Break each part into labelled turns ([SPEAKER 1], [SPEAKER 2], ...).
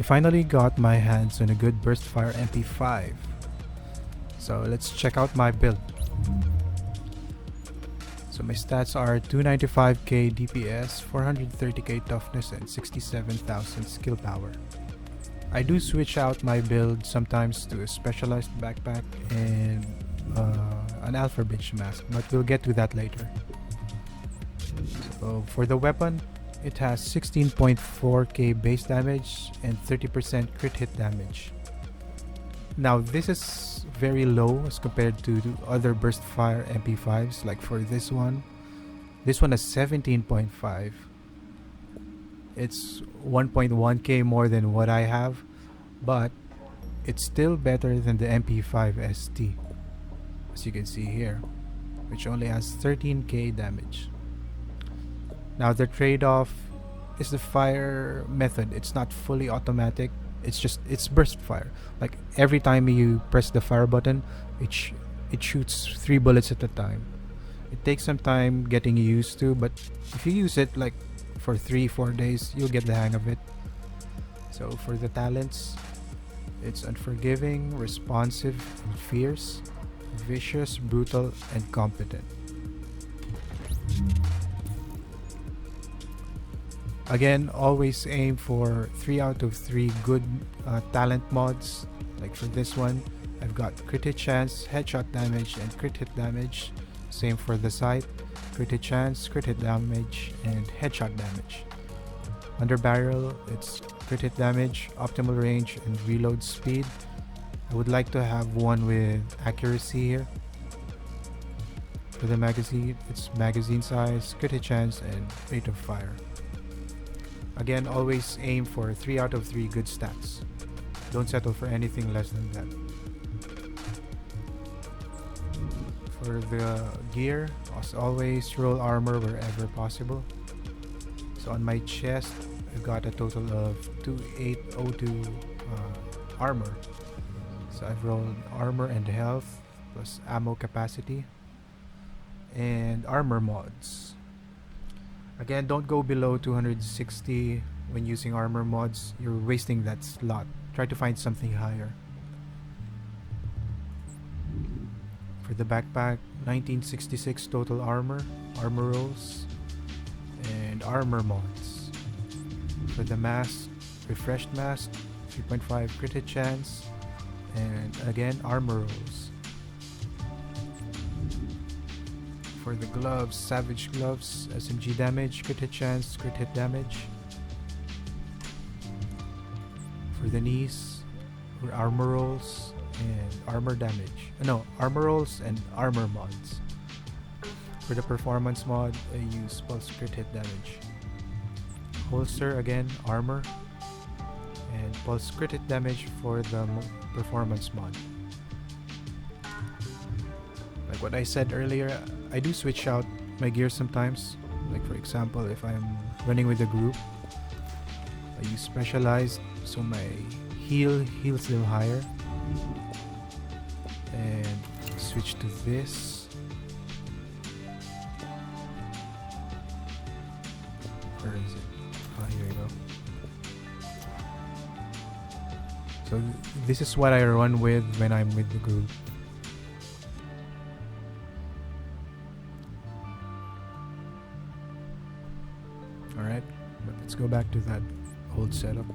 [SPEAKER 1] finally got my hands on a good burstfire MP5. So let's check out my build. So my stats are 295k DPS, 430k toughness, and 67,000 skill power. I do switch out my build sometimes to a specialized backpack and an alpha bridge mask, but we'll get to that later. So for the weapon, it has 16.4k base damage and 30% crit hit damage. Now this is very low as compared to other burst fire MP5s. Like for this one has 17.5. It's 1.1k more than what I have, but it's still better than the MP5 ST, as you can see here, which only has 13k damage. Now the trade-off is the fire method. It's not fully automatic. It's burst fire. Like every time you press the fire button, it shoots 3 bullets at a time. It takes some time getting used to, but if you use it like for 3-4 days, you'll get the hang of it. So for the talents, it's unforgiving, responsive, and fierce, vicious, brutal, and competent. Again, always aim for 3 out of 3 good talent mods. Like for this one, I've got crit hit chance, headshot damage, and crit hit damage. Same for the sight, crit hit chance, crit hit damage, and headshot damage. Under barrel, it's crit hit damage, optimal range, and reload speed. I would like to have one with accuracy here. For the magazine, it's magazine size, crit hit chance, and rate of fire. Again, always aim for 3 out of 3 good stats. Don't settle for anything less than that. For the gear, as always, roll armor wherever possible. So on my chest, I've got a total of 2802 armor. So I've rolled armor and health, plus ammo capacity, and armor mods. Again, don't go below 260 when using armor mods. You're wasting that slot. Try to find something higher. For the backpack, 1966 total armor, armor rolls, and armor mods. For the mask, refreshed mask, 3.5 crit hit chance, and again, armor rolls. For the gloves, savage gloves, SMG damage, crit hit chance, crit hit damage. For the knees, armor rolls and armor damage. Armor rolls and armor mods. For the performance mod, I use pulse crit hit damage. Holster, again, armor, and pulse crit hit damage for the performance mod. Like what I said earlier, I do switch out my gear sometimes. Like for example, if I'm running with a group, I use specialized, so my heal's a little higher, and switch to this. Where is it? Here you go. So this is what I run with when I'm with the group. Alright, but let's go back to that old setup.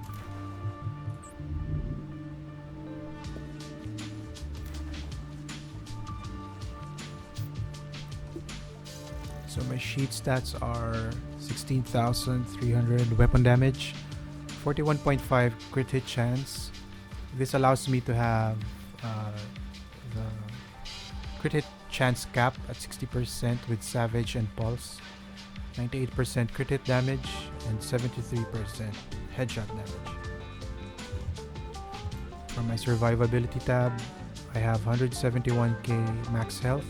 [SPEAKER 1] So my sheet stats are 16,300 weapon damage, 41.5 crit hit chance. This allows me to have the crit hit chance cap at 60% with Savage and Pulse, 98% crit hit damage, and 73% headshot damage. For my survivability tab, I have 171k max health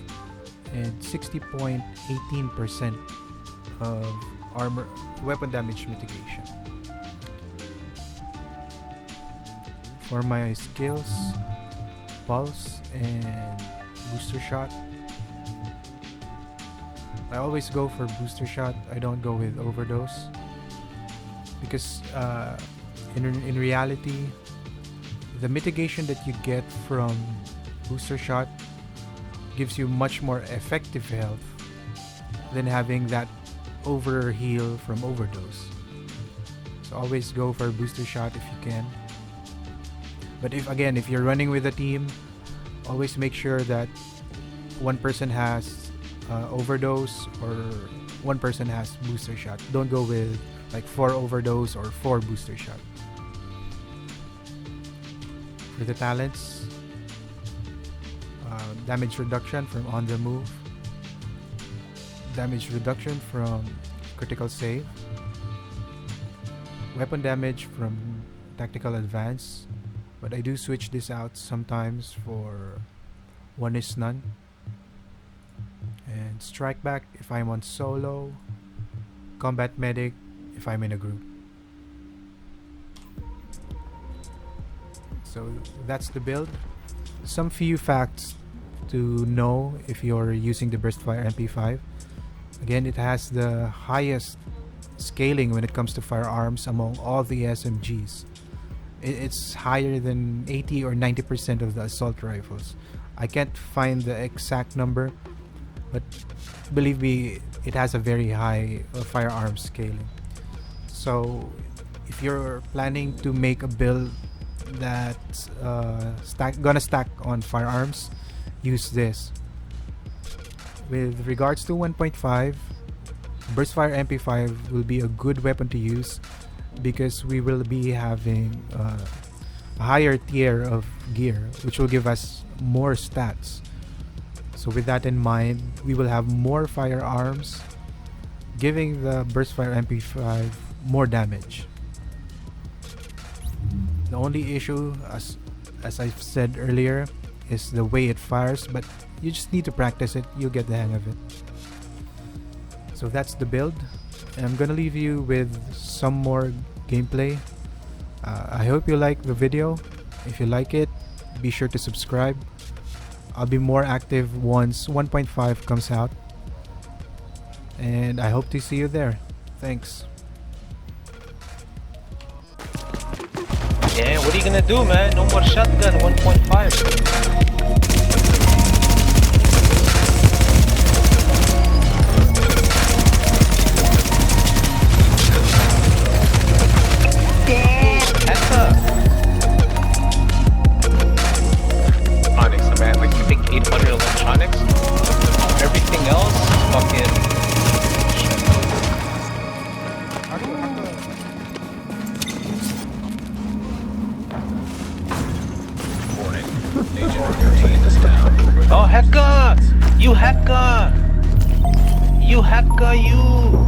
[SPEAKER 1] and 60.18% of armor weapon damage mitigation. For my skills, Pulse and Booster Shot, I always go for Booster Shot. I don't go with Overdose because in reality, the mitigation that you get from booster shot gives you much more effective health than having that overheal from overdose. So always go for a booster shot if you can. But if you're running with a team, always make sure that one person has overdose or one person has booster shot. Don't go with like 4 overdose or 4 booster shot. For the talents, damage reduction from on the move, damage reduction from critical save, weapon damage from tactical advance, but I do switch this out sometimes for one is none, and strike back if I'm on solo, combat medic if I'm in a group. So that's the build. Some few facts to know if you're using the Burstfire MP5. Again, it has the highest scaling when it comes to firearms among all the SMGs. It's higher than 80 or 90% of the assault rifles. I can't find the exact number, but believe me, it has a very high firearm scaling. So if you're planning to make a build that's gonna stack on firearms, use this. With regards to 1.5, Burstfire MP5 will be a good weapon to use because we will be having a higher tier of gear, which will give us more stats. So with that in mind, we will have more firearms, giving the Burstfire MP5 more damage. The only issue, as I've said earlier, is the way it fires, but you just need to practice it, you'll get the hang of it. So that's the build, and I'm gonna leave you with some more gameplay. I hope you like the video. If you like it, be sure to subscribe. I'll be more active once 1.5 comes out, and I hope to see you there. Thanks.
[SPEAKER 2] Yeah, what are you gonna do, man? No more shotgun 1.5. Electronics, man. Like, you think 800 electronics? Everything else, fucking. Oh, hacker! You hacker! You hacker, you!